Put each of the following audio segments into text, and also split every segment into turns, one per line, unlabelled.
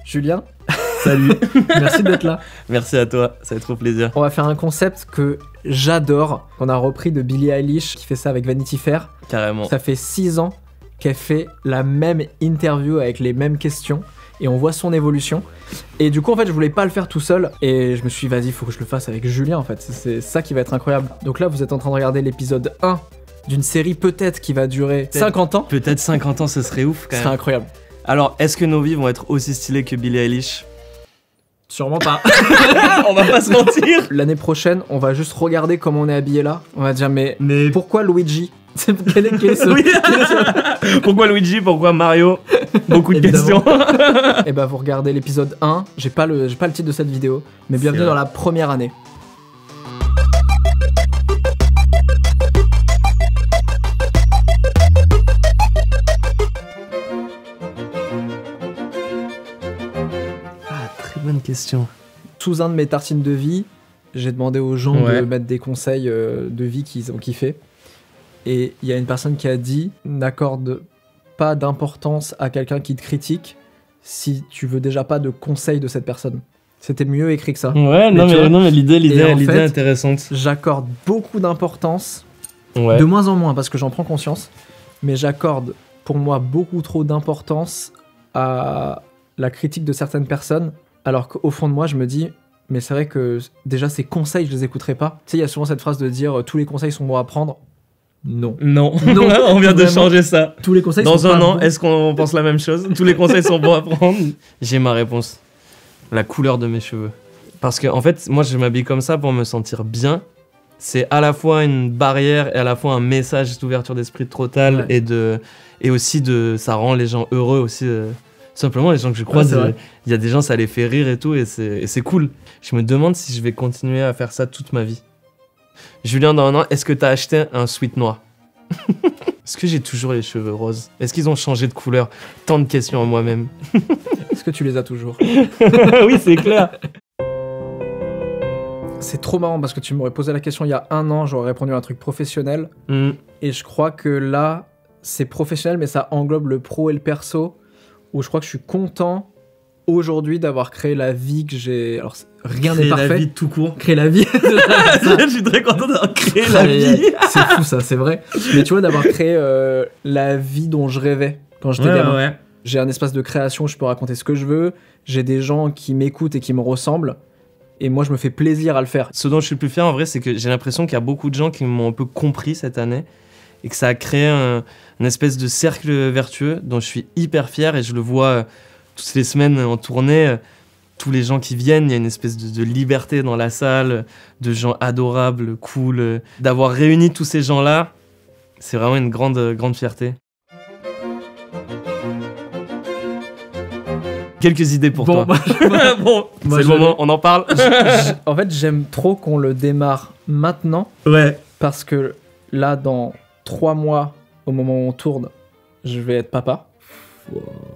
Julien,
Salut.
merci d'être là.
Merci à toi, ça fait trop plaisir.
On va faire un concept que j'adore, qu'on a repris de Billie Eilish, qui fait ça avec Vanity Fair.
Carrément.
Ça fait 6 ans qu'elle fait la même interview avec les mêmes questions. Et on voit son évolution. Et du coup, en fait, je voulais pas le faire tout seul. Et je me suis dit, vas-y, faut que je le fasse avec Julien, en fait. C'est ça qui va être incroyable. Donc là, vous êtes en train de regarder l'épisode 1 d'une série peut-être qui va durer 50 ans.
Peut-être 50 ans, ce serait ouf
Ce
quand
serait
même.
incroyable.
Alors, est-ce que nos vies vont être aussi stylées que Billie Eilish?
Sûrement pas.
On va pas se mentir.
L'année prochaine, on va juste regarder comment on est habillé là. On va dire, mais
Mais
pourquoi Luigi? Quel est ce...
oui. Pourquoi Luigi? Pourquoi Mario? Beaucoup de
Évidemment.
questions.
Et bah vous regardez l'épisode 1, j'ai pas le titre de cette vidéo, mais bienvenue
vrai.
dans la première année.
Ah, très bonne question.
Sous un de mes tartines de vie, j'ai demandé aux gens
Ouais.
de mettre des conseils de vie qu'ils ont kiffé. Et il y a une personne qui a dit, n'accorde pas d'importance à quelqu'un qui te critique si tu veux déjà pas de conseils de cette personne. C'était mieux écrit que ça.
Ouais,
Mais tu vois,
non, mais l'idée
et en fait,
est intéressante.
J'accorde beaucoup d'importance,
Ouais.
de moins en moins parce que j'en prends conscience, mais j'accorde pour moi beaucoup trop d'importance à la critique de certaines personnes, alors qu'au fond de moi je me dis, mais c'est vrai que déjà ces conseils je les écouterai pas. Tu sais, il y a souvent cette phrase de dire tous les conseils sont bons à prendre. Non.
Non,
Non,
on vient de
vraiment.
changer ça.
Tous les conseils
Dans
sont
un
pas
an,
bons.
est-ce qu'on pense la même chose? Tous les conseils sont bons à prendre? J'ai ma réponse. La couleur de mes cheveux. Parce que, en fait, moi, je m'habille comme ça pour me sentir bien. C'est à la fois une barrière et à la fois un message d'ouverture d'esprit total
Ouais.
et aussi ça rend les gens heureux aussi. Simplement, les gens que je croise,
c'est vrai.
il y a des gens, ça les fait rire et tout, et c'est cool. Je me demande si je vais continuer à faire ça toute ma vie. Julien, dans un an, est-ce que t'as acheté un sweat noir? Est-ce que j'ai toujours les cheveux roses? Est-ce qu'ils ont changé de couleur? Tant de questions à moi-même.
Est-ce que tu les as toujours?
Oui, c'est clair.
C'est trop marrant parce que tu m'aurais posé la question il y a un an, j'aurais répondu à un truc professionnel.
Mm.
Et je crois que là, c'est professionnel, mais ça englobe le pro et le perso, où je crois que je suis content aujourd'hui d'avoir créé la vie que j'ai... Alors, rien n'est parfait.
La vie tout court.
Créer la vie.
Je suis très content d'avoir créé la vie.
C'est fou ça, c'est vrai. Mais tu vois, d'avoir créé la vie dont je rêvais quand j'étais gamin.
Ouais.
J'ai un espace de création, je peux raconter ce que je veux. J'ai des gens qui m'écoutent et qui me ressemblent. Et moi, je me fais plaisir à le faire.
Ce dont je suis le plus fier en vrai, c'est que j'ai l'impression qu'il y a beaucoup de gens qui m'ont un peu compris cette année et que ça a créé une espèce de cercle vertueux dont je suis hyper fier et je le vois toutes les semaines en tournée. Tous les gens qui viennent, il y a une espèce de liberté dans la salle, de gens adorables, cool. D'avoir réuni tous ces gens-là, c'est vraiment une grande fierté. Quelques idées pour toi.
Bah,
Bon,
Moi,
c'est
je-
le moment, on en parle.
en fait, j'aime trop qu'on le démarre maintenant.
Ouais.
Parce que là, dans 3 mois, au moment où on tourne, je vais être papa.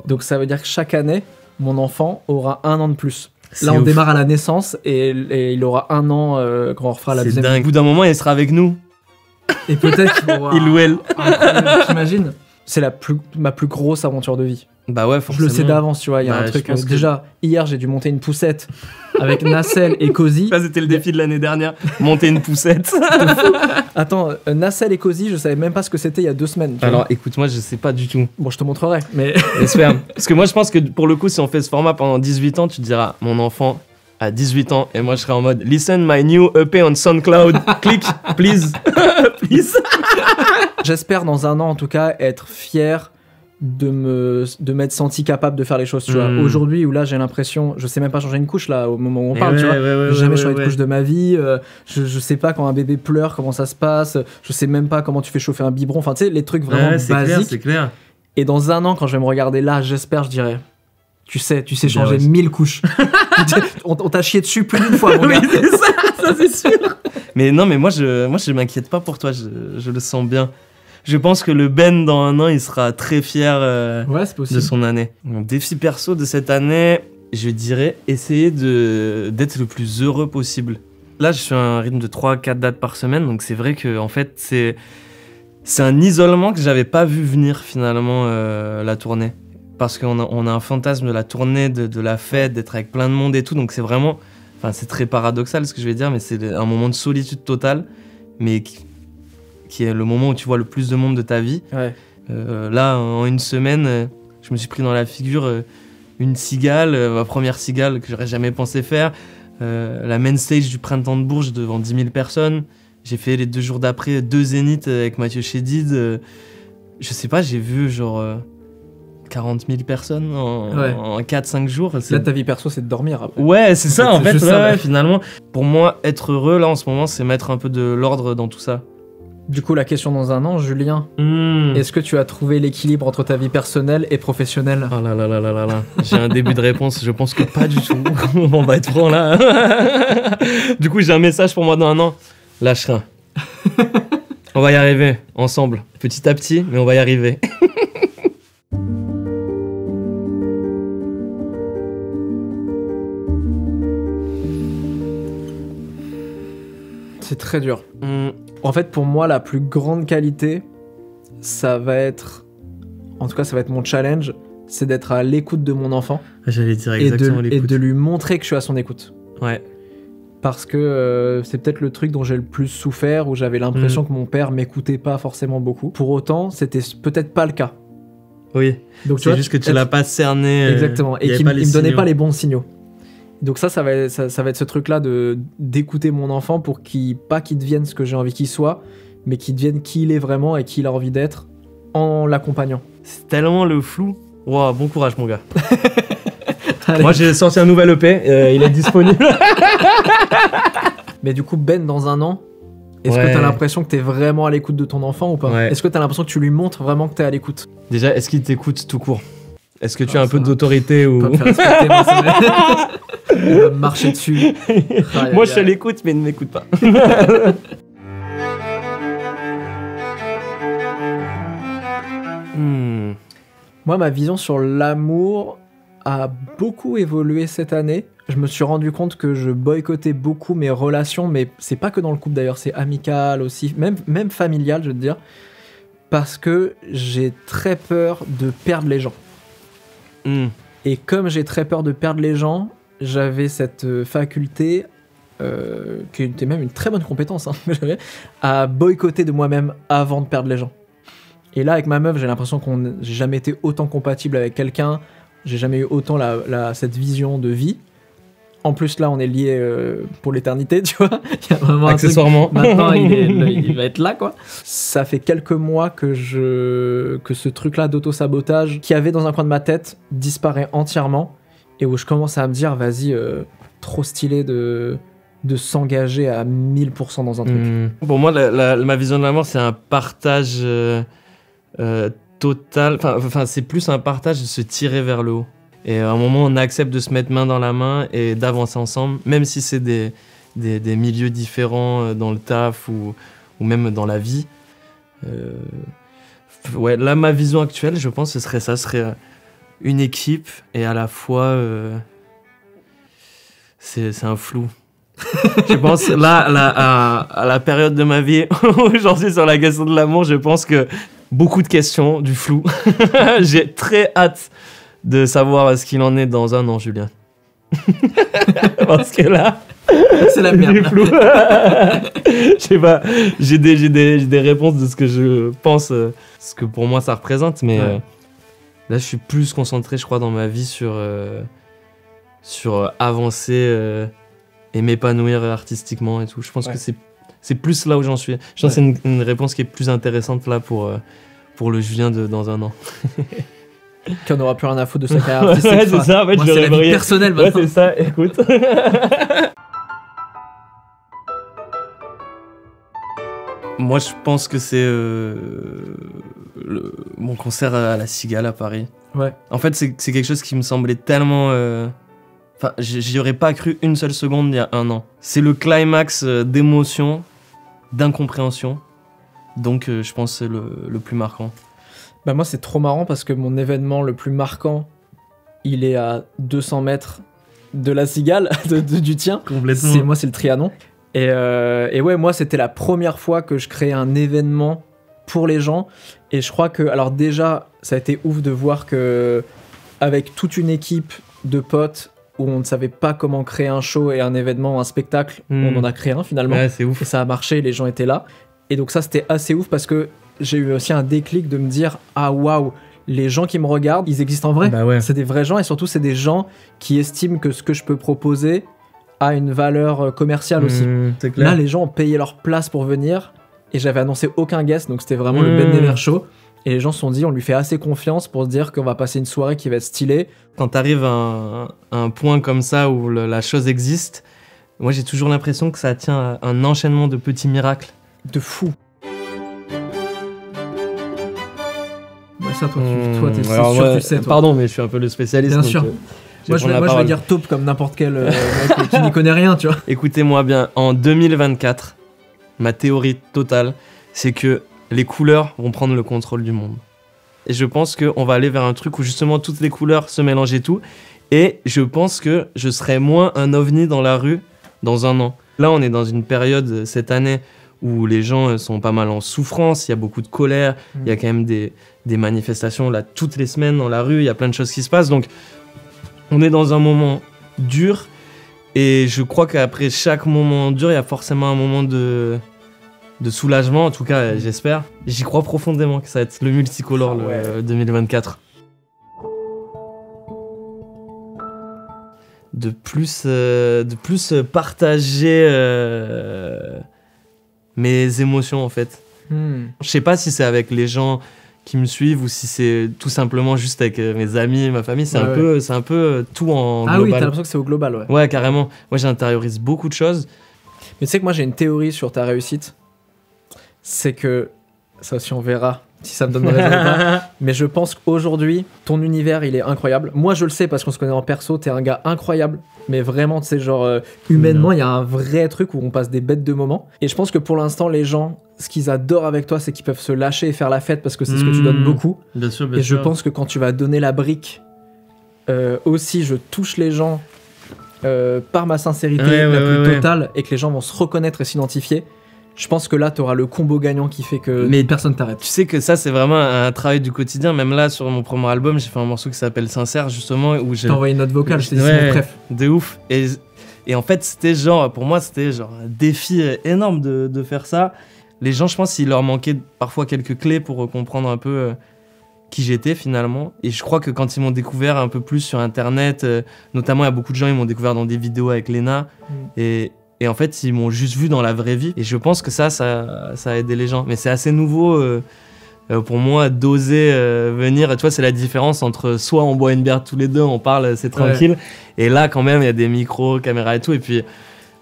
Donc ça veut dire que chaque année, mon enfant aura 1 an de plus. Là, on démarre à la naissance et il aura 1 an quand on refera la
C'est
deuxième.
dingue. Au bout d'un moment, il sera avec nous.
Et peut-être qu'il aura...
Il ou elle.
Incroyable, t'imagines? C'est ma plus grosse aventure de vie.
Bah ouais,
Je
forcément.
le sais d'avance, tu vois. Il y a
Bah,
un
je
truc.
pense que-
Déjà, hier, j'ai dû monter une poussette avec Nacelle et Cozy.
Ça, c'était le défi de l'année dernière. Monter une poussette.
Attends, Nacelle et Cozy, je savais même pas ce que c'était il y a 2 semaines. tu vois.
Alors, écoute, moi, je sais pas du tout.
Bon, je te montrerai, mais
J'espère. Parce que moi, je pense que pour le coup, si on fait ce format pendant 18 ans, tu te diras, mon enfant a 18 ans, et moi, je serai en mode, listen my new EP on SoundCloud. Click, please. Please.
j'espère dans 1 an, en tout cas, être fier de m'être senti capable de faire les choses, tu vois. Aujourd'hui, où là, j'ai l'impression, je sais même pas changer une couche, là, au moment où on parle, tu vois. J'ai jamais changé de couche de ma vie, je sais pas quand un bébé pleure, comment ça se passe, je sais même pas comment tu fais chauffer un biberon, enfin, tu sais, les trucs vraiment basiques.
c'est clair.
Et dans 1 an, quand je vais me regarder là, j'espère, je dirais, tu sais changer
ouais.
1000 couches. on t'a chié dessus plus d'une fois, mon
Oui,
gars.
c'est ça c'est sûr. Mais non, mais moi, je m'inquiète pas pour toi, je le sens bien. Je pense que le Ben, dans 1 an, il sera très fier
Ouais, c'est
de
possible.
son année. Mon défi perso de cette année, je dirais essayer d'être le plus heureux possible. Là, je suis à un rythme de 3-4 dates par semaine, donc c'est vrai que en fait, c'est un isolement que j'avais pas vu venir finalement la tournée. parce qu'on a un fantasme de la tournée, de la fête, d'être avec plein de monde et tout, donc c'est vraiment... Enfin, c'est très paradoxal ce que je vais dire, mais c'est un moment de solitude totale, mais qui est le moment où tu vois le plus de monde de ta vie.
Ouais.
Là, en une semaine, je me suis pris dans la figure une cigale, ma première cigale que j'aurais jamais pensé faire, la main stage du Printemps de Bourges devant 10 000 personnes. J'ai fait les 2 jours d'après 2 zéniths avec Mathieu Chédid. Je sais pas, j'ai vu genre 40 000 personnes en 4-5 jours.
Là, ta vie perso, c'est de dormir après.
Ouais, c'est ça, en fait, finalement. Pour moi, être heureux, là, en ce moment, c'est mettre un peu de l'ordre dans tout ça.
Du coup, la question dans un an, Julien, est-ce que tu as trouvé l'équilibre entre ta vie personnelle et professionnelle?
Oh là là là là là là. J'ai un début de réponse, je pense que pas du tout. On va être franc là. Du coup, j'ai un message pour moi dans un an. Lâche rien. On va y arriver, ensemble. Petit à petit, mais on va y arriver.
C'est très dur. En fait, pour moi, la plus grande qualité, ça va être... En tout cas, ça va être mon challenge, c'est d'être à l'écoute de mon enfant.
J'allais dire exactement l'écoute.
Et de lui montrer que je suis à son écoute.
Ouais.
Parce que c'est peut-être le truc dont j'ai le plus souffert, où j'avais l'impression que mon père m'écoutait pas forcément beaucoup. Pour autant, c'était peut-être pas le cas.
Oui.
Donc
c'est juste que tu l'as pas cerné.
Exactement. Et qu'il me donnait pas les bons signaux. Donc ça va être ce truc-là d'écouter mon enfant pour pas qu'il devienne ce que j'ai envie qu'il soit, mais qu'il devienne qui il est vraiment et qui il a envie d'être en l'accompagnant.
C'est tellement le flou. Wow, bon courage mon gars. Moi j'ai sorti un nouvel EP, il est disponible.
Mais du coup Ben, dans un an, est-ce que t'as l'impression que t'es vraiment à l'écoute de ton enfant ou pas? Est-ce que t'as l'imprestion que tu lui montres vraiment que t'es à l'écoute?
Déjà, est-ce qu'il t'écoute tout court? Est-ce que tu as un peu d'autorité ou...
Pas me faire respecter, moi, il va me marcher dessus.
Moi je suis à l'écoute mais il ne m'écoute pas.
Moi ma vision sur l'amour a beaucoup évolué cette année. Je me suis rendu compte que je boycottais beaucoup mes relations, mais c'est pas que dans le couple d'ailleurs, c'est amical aussi, même familial je veux te dire, parce que j'ai très peur de perdre les gens. Et comme j'ai très peur de perdre les gens, j'avais cette faculté, qui était même une très bonne compétence, à boycotter de moi-même avant de perdre les gens. Et là, avec ma meuf, j'ai l'impression j'ai jamais été autant compatible avec quelqu'un, j'ai jamais eu autant cette vision de vie. En plus, là, on est liés pour l'éternité, tu vois. Il y a vraiment
accessoirement.
Maintenant, il va être là, quoi. Ça fait quelques mois que ce truc-là d'auto-sabotage qui avait dans un coin de ma tête disparaît entièrement et où je commence à me dire, vas-y, trop stylé de s'engager à 1000% dans un truc.
Pour moi, ma vision de la mort, c'est un partage total. Enfin, c'est plus un partage de se tirer vers le haut. Et à un moment, on accepte de se mettre main dans la main et d'avancer ensemble, même si c'est des milieux différents dans le taf ou même dans la vie. Ouais, là, ma vision actuelle, je pense, ce serait une équipe et à la fois, c'est un flou. Je pense, là, à la période de ma vie, aujourd'hui, sur la question de l'amour, je pense que beaucoup de questions, du flou. J'ai très hâte de savoir ce qu'il en est dans un an, Julien. Parce que là,
c'est la merde.
Je sais pas, j'ai des réponses de ce que je pense, ce que pour moi ça représente, mais là je suis plus concentré, je crois, dans ma vie sur avancer et m'épanouir artistiquement et tout. Je pense que c'est plus là où j'en suis. Je pense que c'est une réponse qui est plus intéressante là pour le Julien dans un an.
Qu'on n'aura plus rien à foutre de sa carrière artistique.
Ouais, c'est ça, en fait,
moi, c'est la vie personnelle maintenant.
Ouais, c'est ça, écoute. Moi, je pense que c'est mon concert à la Cigale à Paris.
Ouais.
En fait, c'est quelque chose qui me semblait tellement... Enfin, j'y aurais pas cru une seule seconde il y a un an. C'est le climax d'émotion, d'incompréhension. Donc, je pense que c'est le plus marquant.
Bah moi c'est trop marrant parce que mon événement le plus marquant, il est à 200 mètres de la Cigale, du tien.
Complètement.
Moi c'est le Trianon. Et ouais, moi c'était la première fois que je créais un événement pour les gens. Et je crois que, alors déjà, ça a été ouf de voir que avec toute une équipe de potes où on ne savait pas comment créer un show et un événement, un spectacle. On en a créé un finalement.
Ouais, c'est ouf.
Et ça a marché, les gens étaient là. Et donc ça, c'était assez ouf parce que j'ai eu aussi un déclic de me dire « Ah waouh, les gens qui me regardent, ils existent en vrai.
Bah ouais.
C'est des vrais gens et surtout, c'est des gens qui estiment que ce que je peux proposer a une valeur commerciale aussi.
C'est clair.
Là, les gens ont payé leur place pour venir et j'avais annoncé aucun guest, donc c'était vraiment le Ben Never Show. Et les gens se sont dit, on lui fait assez confiance pour se dire qu'on va passer une soirée qui va être stylée.
Quand t'arrives à un point comme ça où la chose existe, moi j'ai toujours l'impression que ça tient à un enchaînement de petits miracles.
De fou. Ouais, ça, toi, t'es sûr, tu sais. Toi.
Pardon, mais je suis un peu le spécialiste.
Bien sûr. Moi, je vais dire taupe comme n'importe quel mec qui n'y connaît rien, tu vois.
Écoutez-moi bien, en 2024, ma théorie totale, c'est que les couleurs vont prendre le contrôle du monde. Et je pense qu'on va aller vers un truc où justement toutes les couleurs se mélangent et tout. Et je pense que je serai moins un ovni dans la rue dans un an. Là, on est dans une période cette année où les gens sont pas mal en souffrance, il y a beaucoup de colère, il y a quand même des manifestations là toutes les semaines dans la rue, il y a plein de choses qui se passent. Donc, on est dans un moment dur. Et je crois qu'après chaque moment dur, il y a forcément un moment de soulagement, en tout cas j'espère. J'y crois profondément que ça va être le multicolore le 2024. De plus partager mes émotions en fait. Je sais pas si c'est avec les gens qui me suivent ou si c'est tout simplement juste avec mes amis, ma famille. C'est un peu tout en global.
Ah oui, t'as l'impression que c'est au global, ouais.
Ouais, carrément. Moi j'intériorise beaucoup de choses.
Mais tu sais que moi j'ai une théorie sur ta réussite. C'est que, ça aussi on verra si ça me donne raison ou pas, mais je pense qu'aujourd'hui, ton univers il est incroyable. Moi je le sais parce qu'on se connaît en perso, t'es un gars incroyable, mais vraiment, tu sais, genre humainement, il y a un vrai truc où on passe des bêtes de moments. Et je pense que pour l'instant, les gens, ce qu'ils adorent avec toi, c'est qu'ils peuvent se lâcher et faire la fête parce que c'est ce que tu donnes beaucoup.
Bien sûr,
et je pense que quand tu vas donner la brique, aussi je touche les gens par ma sincérité la plus totale et que les gens vont se reconnaître et s'identifier. Je pense que là, tu auras le combo gagnant qui fait que personne t'arrête.
Tu sais que ça, c'est vraiment un travail du quotidien. Même là, sur mon premier album, j'ai fait un morceau qui s'appelle Sincère, justement. Où j'ai
envoyé une note vocale, je t'ai dit c'est mon préf.
De ouf. Et en fait, c'était genre, pour moi, c'était genre un défi énorme de faire ça. Les gens, je pense, il leur manquait parfois quelques clés pour comprendre un peu qui j'étais finalement. Et je crois que quand ils m'ont découvert un peu plus sur Internet, notamment, il y a beaucoup de gens, ils m'ont découvert dans des vidéos avec Léna. Et en fait, ils m'ont juste vu dans la vraie vie. Et je pense que ça a aidé les gens. Mais c'est assez nouveau pour moi d'oser venir. Et tu vois, c'est la différence entre soit on boit une bière tous les deux, on parle, c'est tranquille. Et là, quand même, il y a des micros, caméras et tout. Et puis,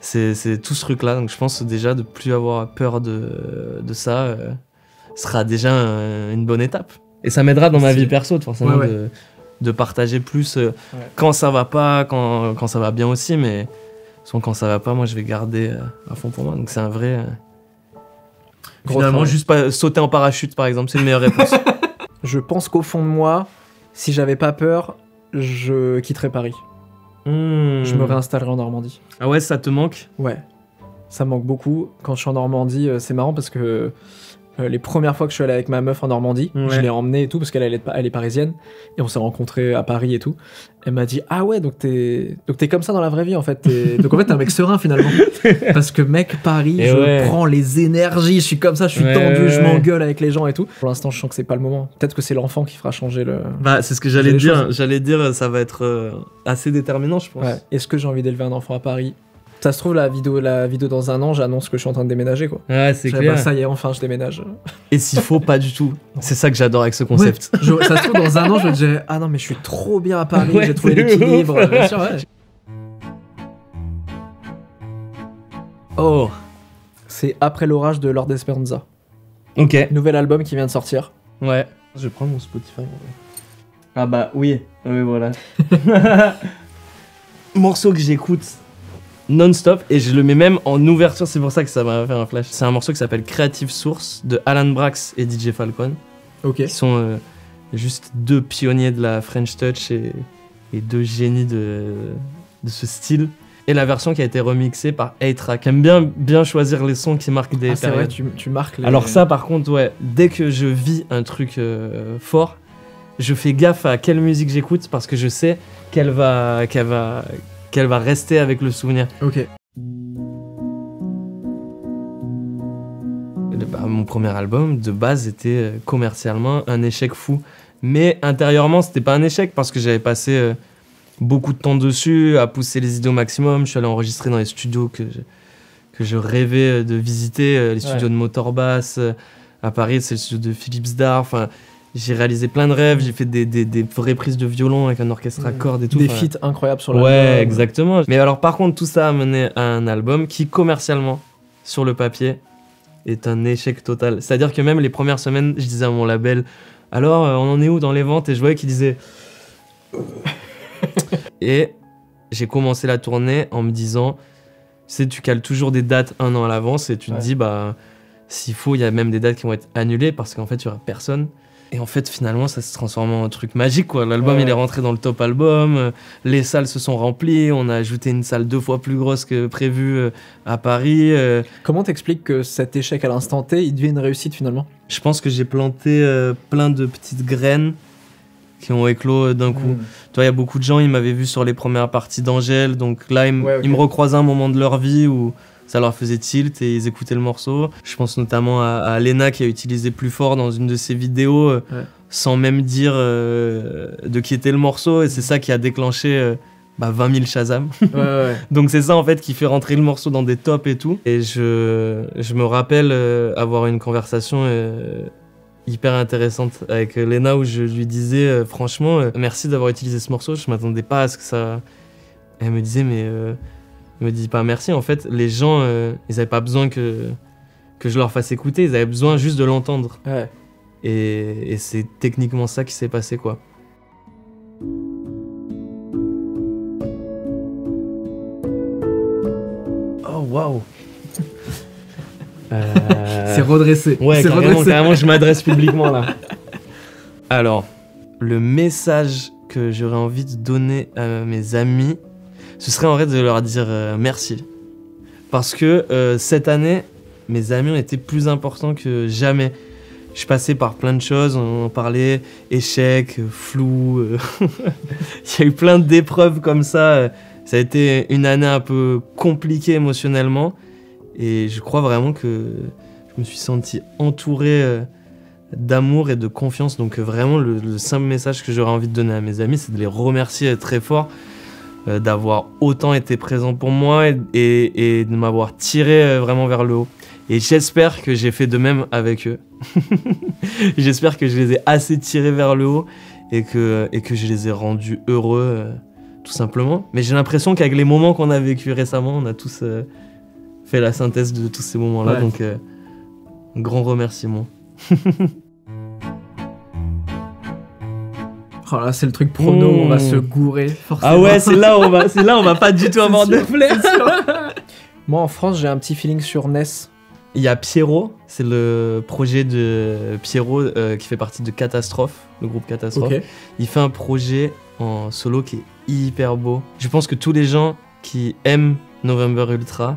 c'est tout ce truc-là. Donc, je pense déjà de plus avoir peur de ça sera déjà une bonne étape. Et ça m'aidera dans ma vie perso, forcément, de partager plus quand ça va pas, quand ça va bien aussi. Mais souvent, quand ça va pas, moi, je vais garder à fond pour moi. Donc, c'est un vrai... Finalement, juste pas sauter en parachute, par exemple, c'est une meilleure réponse.
Je pense qu'au fond de moi, si j'avais pas peur, je quitterais Paris. Je me réinstallerais en Normandie.
Ah ouais, ça te manque ?
Ouais, ça me manque beaucoup. Quand je suis en Normandie, c'est marrant parce que les premières fois que je suis allé avec ma meuf en Normandie, je l'ai emmenée et tout parce qu'elle elle est parisienne et on s'est rencontrés à Paris et tout. Elle m'a dit ah ouais donc t'es comme ça dans la vraie vie en fait. Donc en fait t'es un mec serein finalement parce que mec Paris je prends les énergies, je suis comme ça, je suis tendu, je m'engueule avec les gens et tout. Pour l'instant je sens que c'est pas le moment. Peut-être que c'est l'enfant qui fera changer le.
Bah c'est ce que j'allais dire. J'allais dire ça va être assez déterminant je pense.
Ouais. Est-ce que j'ai envie d'élever un enfant à Paris? Ça se trouve, la vidéo dans un an, j'annonce que je suis en train de déménager, quoi.
Ouais, c'est clair.
Bah, ça y est, enfin, je déménage.
Et s'il faut, pas du tout. C'est ça que j'adore avec ce concept.
Ouais, ça se trouve, dans un an, je me dirais, ah non, mais je suis trop bien à Paris, j'ai trouvé l'équilibre. Bien sûr, ouais.
Oh.
C'est Après l'orage de Lord Esperanza.
Ok.
Nouvel album qui vient de sortir.
Ouais. Je vais prendre mon Spotify. Ah bah oui. Oui, voilà. Morceau que j'écoute non-stop et je le mets même en ouverture, c'est pour ça que ça m'a fait un flash. C'est un morceau qui s'appelle Creative Source de Alan Brax et DJ Falcon.
Ok.
Qui sont juste deux pionniers de la French Touch et deux génies de ce style. Et la version qui a été remixée par A-Track. J'aime bien choisir les sons qui marquent des périodes.
C'est vrai, tu marques les...
Alors ça par contre, ouais, dès que je vis un truc fort, je fais gaffe à quelle musique j'écoute parce que je sais qu'elle va rester avec le souvenir.
Ok.
Mon premier album, de base, était commercialement un échec fou. Mais intérieurement, c'était pas un échec parce que j'avais passé beaucoup de temps dessus, à pousser les idées au maximum. Je suis allé enregistrer dans les studios que je rêvais de visiter, les studios de Motorbass. À Paris, c'est le studio de Philips Dar. Enfin, j'ai réalisé plein de rêves. J'ai fait des vraies prises de violon avec un orchestre à cordes et tout.
Des feats incroyables sur l'album.
Ouais, exactement. Mais alors, par contre, tout ça a mené à un album qui, commercialement, sur le papier, est un échec total. C'est-à-dire que même les premières semaines, je disais à mon label, alors, on en est où dans les ventes? Et je voyais qu'il disait... Et j'ai commencé la tournée en me disant, tu sais, tu cales toujours des dates un an à l'avance et tu te dis, bah, s'il faut, il y a même des dates qui vont être annulées parce qu'en fait, il n'y aura personne. Et en fait, finalement, ça se transforme en un truc magique, quoi. L'album, il est rentré dans le top album, les salles se sont remplies, on a ajouté une salle 2 fois plus grosse que prévu à Paris.
Comment t'expliques que cet échec à l'instant T, il devient une réussite finalement?
Je pense que j'ai planté plein de petites graines qui ont éclos d'un coup. Tu vois, il y a beaucoup de gens, ils m'avaient vu sur les premières parties d'Angèle, donc là, ils me recroisaient un moment de leur vie où ça leur faisait tilt et ils écoutaient le morceau. Je pense notamment à Léna qui a utilisé Plus fort dans une de ses vidéos sans même dire de qui était le morceau, et c'est ça qui a déclenché 20 000 Shazam. Donc c'est ça en fait qui fait rentrer le morceau dans des tops et tout. Et je me rappelle avoir une conversation hyper intéressante avec Léna où je lui disais franchement merci d'avoir utilisé ce morceau, je m'attendais pas à ce que ça... Elle me disait mais... me dis pas merci, en fait, les gens, ils avaient pas besoin que je leur fasse écouter, ils avaient besoin juste de l'entendre.
Ouais.
Et c'est techniquement ça qui s'est passé, quoi. Oh, waouh.
C'est redressé.
Ouais,
c'est
carrément, je m'adresse publiquement, là. Alors, le message que j'aurais envie de donner à mes amis, ce serait en vrai de leur dire merci. Parce que cette année, mes amis ont été plus importants que jamais. Je suis passé par plein de choses, on en parlait, échecs, flou. Il y a eu plein d'épreuves comme ça. Ça a été une année un peu compliquée émotionnellement. Et je crois vraiment que je me suis senti entouré d'amour et de confiance. Donc vraiment, le simple message que j'aurais envie de donner à mes amis, c'est de les remercier très fort. D'avoir autant été présent pour moi et de m'avoir tiré vraiment vers le haut. Et j'espère que j'ai fait de même avec eux. J'espère que je les ai assez tirés vers le haut et que je les ai rendus heureux, tout simplement. Mais j'ai l'impression qu'avec les moments qu'on a vécu récemment, on a tous fait la synthèse de tous ces moments-là. Donc, un grand remerciement.
Oh là, c'est le truc prono, on va se gourer, forcément.
Ah ouais, c'est là on va pas du tout avoir de flemme.
Moi, en France, j'ai un petit feeling sur Ness.
Il y a Pierrot, c'est le projet de Pierrot qui fait partie de Catastrophe, le groupe Catastrophe. Okay. Il fait un projet en solo qui est hyper beau. Je pense que tous les gens qui aiment November Ultra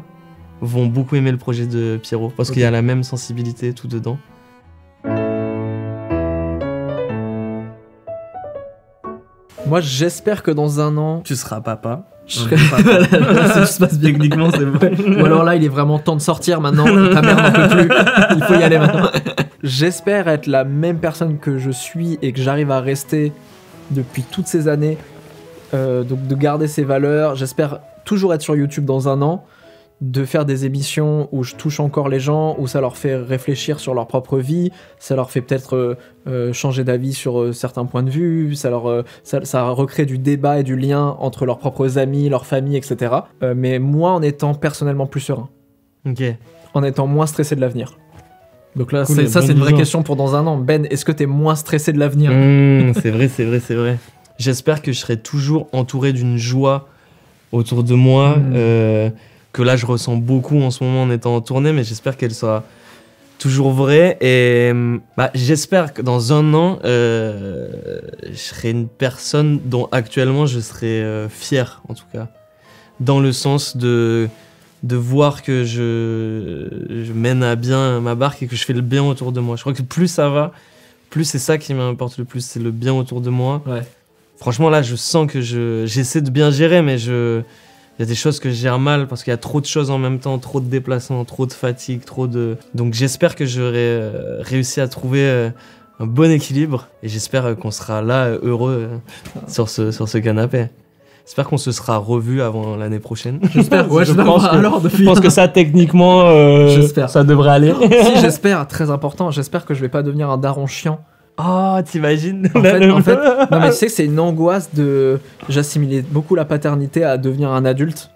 vont beaucoup aimer le projet de Pierrot parce qu'il y a la même sensibilité tout dedans.
Moi, j'espère que dans un an,
tu seras papa.
Je serai papa. Si tout se passe bien.
Techniquement, c'est vrai.
Ou alors là, il est vraiment temps de sortir maintenant. Ta mère n'en peut plus. Il faut y aller maintenant. J'espère être la même personne que je suis et que j'arrive à rester depuis toutes ces années. Donc de garder ces valeurs. J'espère toujours être sur YouTube dans un an. De faire des émissions où je touche encore les gens, où ça leur fait réfléchir sur leur propre vie, ça leur fait peut-être changer d'avis sur certains points de vue, ça recrée du débat et du lien entre leurs propres amis, leur famille, etc. Mais moi, en étant personnellement plus serein.
Ok.
En étant moins stressé de l'avenir. Donc là, cool, c'est une vraie question pour dans un an. Ben, est-ce que t'es moins stressé de l'avenir?
C'est vrai. J'espère que je serai toujours entouré d'une joie autour de moi, que là je ressens beaucoup en ce moment en étant en tournée, mais j'espère qu'elle soit toujours vraie. Et j'espère que dans un an, je serai une personne dont actuellement je serai fier, en tout cas. Dans le sens de voir que je mène à bien ma barque et que je fais le bien autour de moi. Je crois que plus ça va, plus c'est ça qui m'importe le plus, c'est le bien autour de moi.
Ouais.
Franchement, là, je sens que j'essaie de bien gérer, mais il y a des choses que je gère mal parce qu'il y a trop de choses en même temps, trop de déplacements, trop de fatigue, Donc j'espère que j'aurai réussi à trouver un bon équilibre et j'espère qu'on sera là heureux sur ce canapé. J'espère qu'on se sera revu avant l'année prochaine.
J'espère, ouais,
je pense que ça, techniquement, ça devrait aller.
Si, j'espère, très important, j'espère que je vais pas devenir un daron chiant.
Oh, t'imagines?
En fait, non mais tu sais que c'est une angoisse de... J'assimilais beaucoup la paternité à devenir un adulte.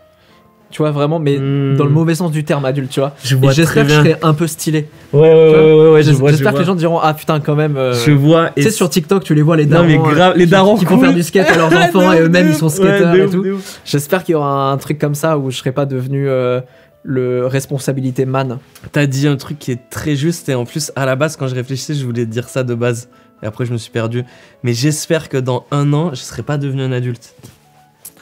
Tu vois, vraiment, mais dans le mauvais sens du terme adulte, tu vois. J'espère que je serai un peu stylé.
Ouais,
j'espère que les gens diront, ah putain, quand même.
Je vois.
Tu sais, sur TikTok, tu les vois, les darons.
Non, mais grave, les darons
qui font faire du skate à leurs enfants et eux-mêmes, ils sont skateurs et tout. J'espère qu'il y aura un truc comme ça où je serai pas devenu le responsabilité man.
T'as dit un truc qui est très juste et en plus, à la base, quand je réfléchissais, je voulais dire ça de base. Et après, je me suis perdu. Mais j'espère que dans 1 an, je serai pas devenu un adulte.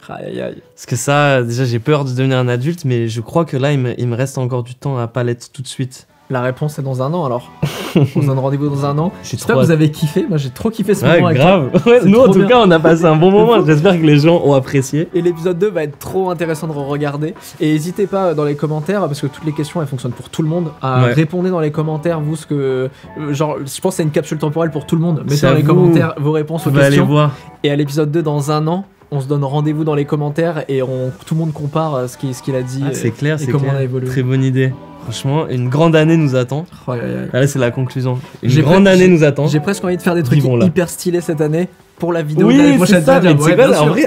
Aïe, aïe.
Parce que ça, déjà, j'ai peur de devenir un adulte, mais je crois que là, il me reste encore du temps à pas l'être tout de suite.
La réponse est dans 1 an, alors. On se donne rendez-vous dans 1 an. J'espère que vous avez kiffé. Moi, j'ai trop kiffé ce moment.
Grave. Nous, en tout cas, on a passé un bon moment. J'espère que les gens ont apprécié.
Et l'épisode 2 va être trop intéressant de regarder. Et n'hésitez pas dans les commentaires, parce que toutes les questions, elles fonctionnent pour tout le monde. Répondez dans les commentaires, vous, ce que... genre, je pense que c'est une capsule temporelle pour tout le monde. Mettez dans les commentaires vos réponses aux questions.
Aller voir.
Et à l'épisode 2, dans 1 an, on se donne rendez-vous dans les commentaires et tout le monde compare ce qu'il a dit.
C'est clair,
et comment on a évolué.
Très bonne idée. Franchement, une grande année nous attend. Là, c'est la conclusion. Une grande année nous attend.
J'ai presque envie de faire des trucs hyper stylés cette année pour la vidéo de
l'année prochaine.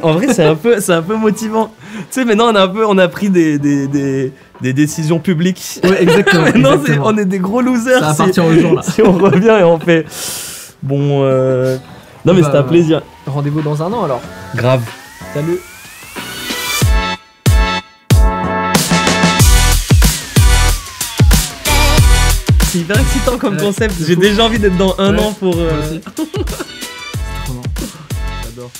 En vrai, c'est un peu motivant. Tu sais, maintenant, on a pris des décisions publiques.
Ouais, exactement.
Maintenant, on est des gros losers.
Ça appartient aux gens, là.
Si on revient et on fait... Bon, non, mais c'était un plaisir.
Rendez-vous dans 1 an, alors.
Grave.
Salut.
C'est hyper excitant comme concept. J'ai déjà envie d'être dans 1 an pour...
Moi aussi. C'est trop marrant.
J'adore.